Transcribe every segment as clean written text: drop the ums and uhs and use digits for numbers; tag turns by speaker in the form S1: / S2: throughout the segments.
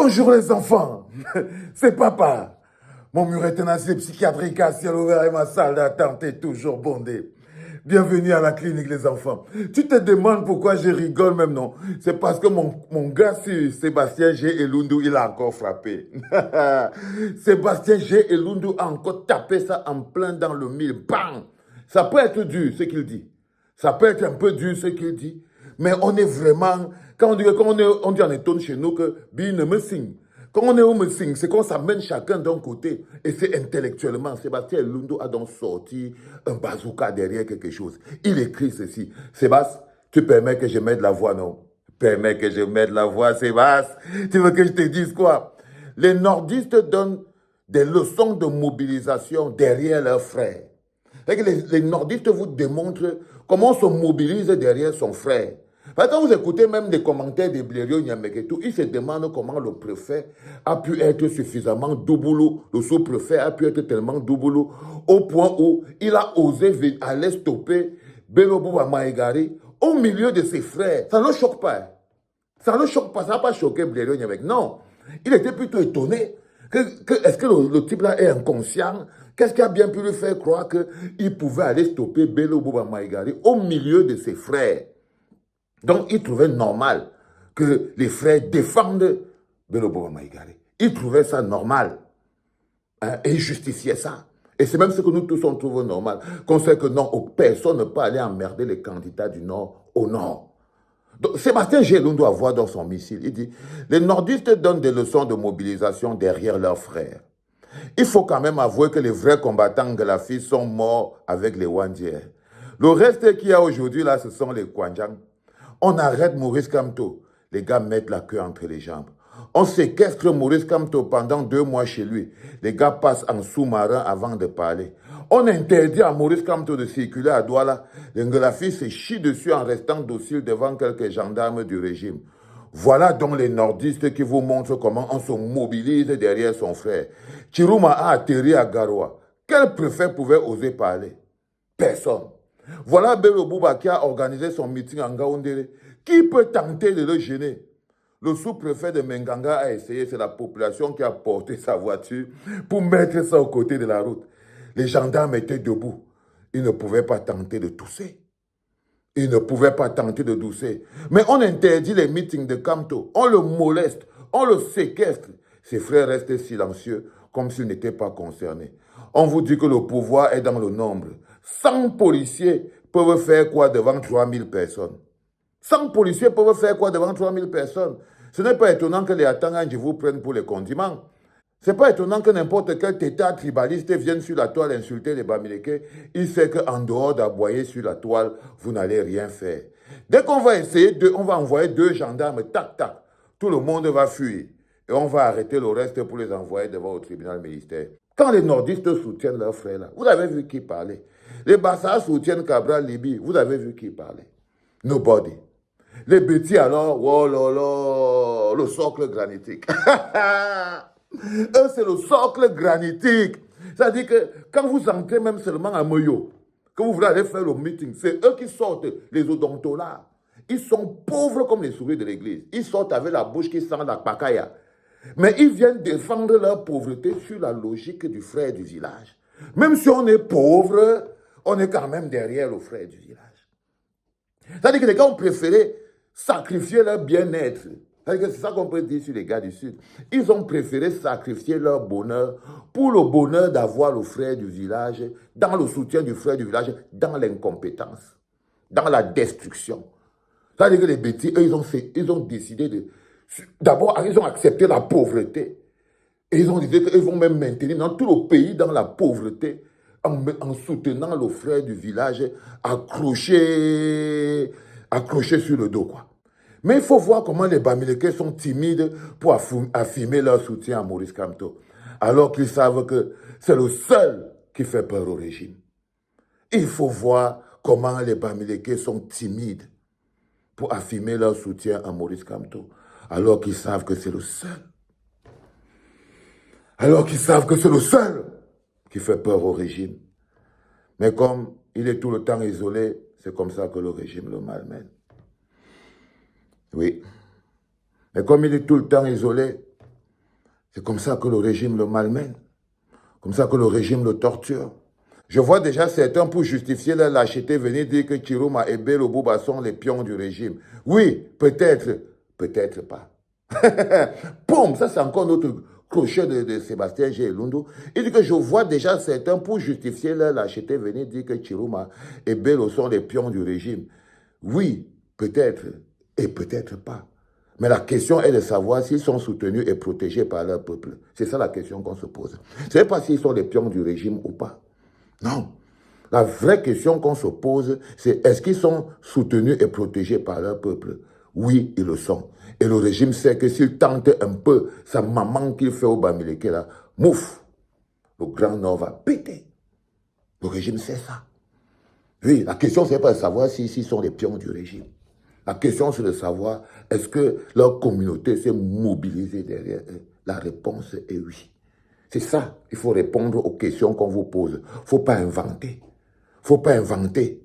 S1: Bonjour les enfants, c'est papa. Mon mur est tenacier psychiatrique à ciel ouvert et ma salle d'attente est toujours bondée. Bienvenue à la clinique les enfants. Tu te demandes pourquoi je rigole même non? C'est parce que mon gars Sébastien G. Elundu, il a encore frappé. Sébastien G. Elundu a encore tapé ça en plein dans le mille. Bam! Ça peut être dur ce qu'il dit. Ça peut être un peu dur ce qu'il dit. Mais on est vraiment, quand on dit en étonne chez nous que Bi ne me signe. Quand on est au me signe, c'est qu'on s'amène chacun d'un côté. Et c'est intellectuellement. Sébastien Lundo a donc sorti un bazooka derrière quelque chose. Il écrit ceci. Sébastien, tu permets que je mette la voix, non? Permets que je mette la voix, Sébastien. Tu veux que je te dise quoi? Les nordistes donnent des leçons de mobilisation derrière leurs frères. Les nordistes vous démontrent comment on se mobilise derrière son frère. Quand vous écoutez même des commentaires de Blériot Nyameketou, ils se demandent comment le préfet a pu être suffisamment douboulou, le sous-préfet a pu être tellement douboulou, au point où il a osé aller stopper Belobouba Maïgari au milieu de ses frères. Ça ne le choque pas. Ça ne le choque pas, ça n'a pas choqué Blériot Nyameketou. Non, il était plutôt étonné. Est-ce que le type-là est inconscient? Qu'est-ce qui a bien pu lui faire croire qu'il pouvait aller stopper Bello Bouba Maïgari au milieu de ses frères? Donc, il trouvait normal que les frères défendent Bello Bouba Maïgari. Il trouvait ça normal. Hein, et il justifiait ça. Et c'est même ce que nous tous on trouve normal. Qu'on sait que non, personne ne peut aller emmerder les candidats du Nord au Nord. Donc, Sébastien Géloun doit avoir dans son missile. Il dit, les nordistes donnent des leçons de mobilisation derrière leurs frères. Il faut quand même avouer que les vrais combattants Galafis sont morts avec les Wandiers. Le reste qu'il y a aujourd'hui là, ce sont les Kwanjang. On arrête Maurice Kamto. Les gars mettent la queue entre les jambes. On séquestre Maurice Kamto pendant 2 mois chez lui. Les gars passent en sous-marin avant de parler. On interdit à Maurice Kamto de circuler à Douala. Les Ngelafis se chient dessus en restant dociles devant quelques gendarmes du régime. Voilà donc les nordistes qui vous montrent comment on se mobilise derrière son frère. Chiruma a atterri à Garoua. Quel préfet pouvait oser parler? Personne. Voilà Bello Bouba qui a organisé son meeting en Gaoundéré. Qui peut tenter de le gêner? Le sous-préfet de Menganga a essayé, c'est la population qui a porté sa voiture pour mettre ça aux côtés de la route. Les gendarmes étaient debout. Ils ne pouvaient pas tenter de tousser. Ils ne pouvaient pas tenter de tousser. Mais on interdit les meetings de Kamto. On le moleste. On le séquestre. Ses frères restent silencieux, comme s'ils n'étaient pas concernés. On vous dit que le pouvoir est dans le nombre. 100 policiers peuvent faire quoi devant 3000 personnes? 100 policiers peuvent faire quoi devant 3000 personnes? Ce n'est pas étonnant que les Atanganji vous prennent pour les condiments. Ce n'est pas étonnant que n'importe quel tétard tribaliste vienne sur la toile insulter les Bamileke. Il sait qu'en dehors d'aboyer sur la toile, vous n'allez rien faire. Dès qu'on va essayer, on va envoyer 2 gendarmes, tac, tac. Tout le monde va fuir. Et on va arrêter le reste pour les envoyer devant le tribunal ministère. Quand les nordistes soutiennent leurs frères là, vous avez vu qui parlait? Les Bassa soutiennent Cabral Libi, vous avez vu qui parlait? Nobody. Les petits alors, oh là là, le socle granitique. Eux, c'est le socle granitique. C'est-à-dire que quand vous entrez même seulement à Moyo, que vous voulez aller faire le meeting, c'est eux qui sortent, les odontolas. Ils sont pauvres comme les souris de l'église. Ils sortent avec la bouche qui sent la pakaya. Mais ils viennent défendre leur pauvreté sur la logique du frère du village. Même si on est pauvre, on est quand même derrière le frère du village. C'est-à-dire que les gars ont préféré sacrifier leur bien-être. C'est ça qu'on peut dire sur les gars du Sud. Ils ont préféré sacrifier leur bonheur pour le bonheur d'avoir le frère du village, dans le soutien du frère du village, dans l'incompétence, dans la destruction. C'est-à-dire que les bêtis, eux, ils ont décidé de... D'abord, ils ont accepté la pauvreté. Et ils ont dit qu'ils vont même maintenir dans tout le pays dans la pauvreté en soutenant le frère du village accroché sur le dos, quoi. Mais il faut voir comment les Bamileke sont timides pour affirmer leur soutien à Maurice Kamto, alors qu'ils savent que c'est le seul qui fait peur au régime. Il faut voir comment les Bamileke sont timides pour affirmer leur soutien à Maurice Kamto, alors qu'ils savent que c'est le seul. Alors qu'ils savent que c'est le seul qui fait peur au régime. Mais comme il est tout le temps isolé, c'est comme ça que le régime le malmène. Oui. Mais comme il est tout le temps isolé, C'est comme ça que le régime le malmène. Comme ça que le régime le torture. Je vois déjà certains pour justifier leur lâcheté venir dire que Chiroma et Bello Bouba sont les pions du régime. Oui, peut-être, peut-être pas. Poum, ça c'est encore notre crochet de Sébastien G. Lundu. Il dit que je vois déjà certains pour justifier leur lâcheté venir dire que Chiroma et Bello sont les pions du régime. Oui, peut-être et peut-être pas. Mais la question est de savoir s'ils sont soutenus et protégés par leur peuple. C'est ça la question qu'on se pose. Ce n'est pas s'ils sont les pions du régime ou pas. Non. La vraie question qu'on se pose, c'est est-ce qu'ils sont soutenus et protégés par leur peuple? Oui, ils le sont. Et le régime sait que s'il tente un peu sa maman qu'il fait au Bamileke là, mouf, le Grand Nord va péter. Le régime sait ça. Oui, la question, c'est pas de savoir s'ils sont les pions du régime. La question, c'est de savoir est-ce que leur communauté s'est mobilisée derrière eux. La réponse est oui. C'est ça, il faut répondre aux questions qu'on vous pose. Il ne faut pas inventer. Il ne faut pas inventer.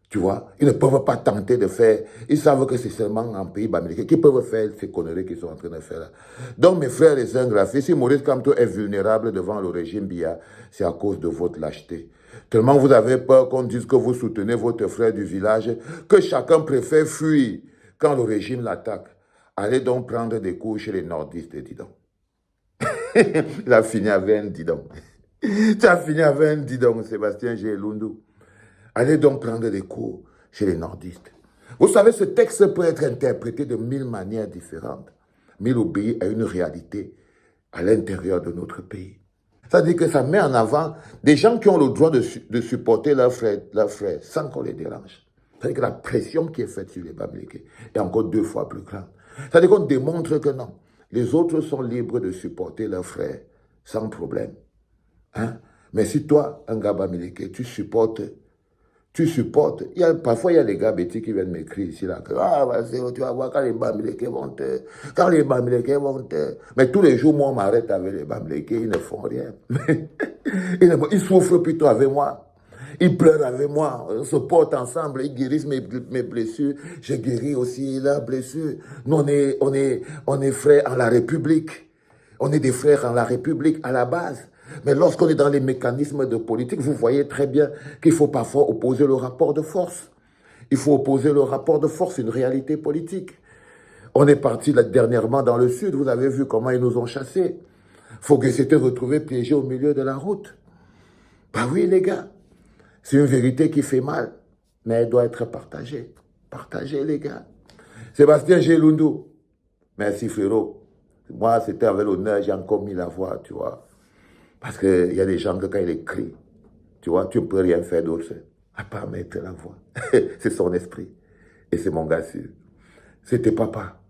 S1: Tu vois, ils ne peuvent pas tenter de faire. Ils savent que c'est seulement en pays américain qu'ils peuvent faire ces conneries qu'ils sont en train de faire là. Donc, mes frères et sœurs graphistes, si Maurice Kamto est vulnérable devant le régime Biya, c'est à cause de votre lâcheté. Tellement vous avez peur qu'on dise que vous soutenez votre frère du village, que chacun préfère fuir quand le régime l'attaque. Allez donc prendre des cours chez les nordistes, dis donc. Il a fini avec un dis donc. Tu as fini avec un dis donc, Sébastien G. Lundu. Allez donc prendre des cours chez les nordistes. Vous savez, ce texte peut être interprété de 1000 manières différentes, mais il obéit à une réalité à l'intérieur de notre pays. C'est-à-dire que ça met en avant des gens qui ont le droit de supporter leurs frères sans qu'on les dérange. C'est-à-dire que la pression qui est faite sur les Bamileke est encore 2 fois plus grande. C'est-à-dire qu'on démontre que non, les autres sont libres de supporter leurs frères sans problème. Hein? Mais si toi, un gars Bamileke, tu supportes, parfois il y a des gars bêtis qui viennent m'écrire ici, là, que, tu vas voir quand les Bamileke vont te, mais tous les jours, moi, on m'arrête avec les Bamileke, ils ne font rien. Ils souffrent plutôt avec moi. Ils pleurent avec moi, on se porte ensemble, ils guérissent mes blessures, je guéris aussi leurs blessures. Nous, on est frères en la République. On est des frères en la République à la base. Mais lorsqu'on est dans les mécanismes de politique, vous voyez très bien qu'il faut parfois opposer le rapport de force. Il faut opposer le rapport de force, une réalité politique. On est parti dernièrement dans le sud, vous avez vu comment ils nous ont chassés. Fogué s'était retrouvé piégé au milieu de la route. Bah oui les gars, c'est une vérité qui fait mal, mais elle doit être partagée. Partagée les gars. Sébastien G. Lundu, merci frérot. Moi c'était avec l'honneur, j'ai encore mis la voix, tu vois. Parce qu'il y a des gens que quand il écrit, tu vois, tu ne peux rien faire d'autre à part mettre la voix. C'est son esprit. Et c'est mon gars sûr. C'était papa.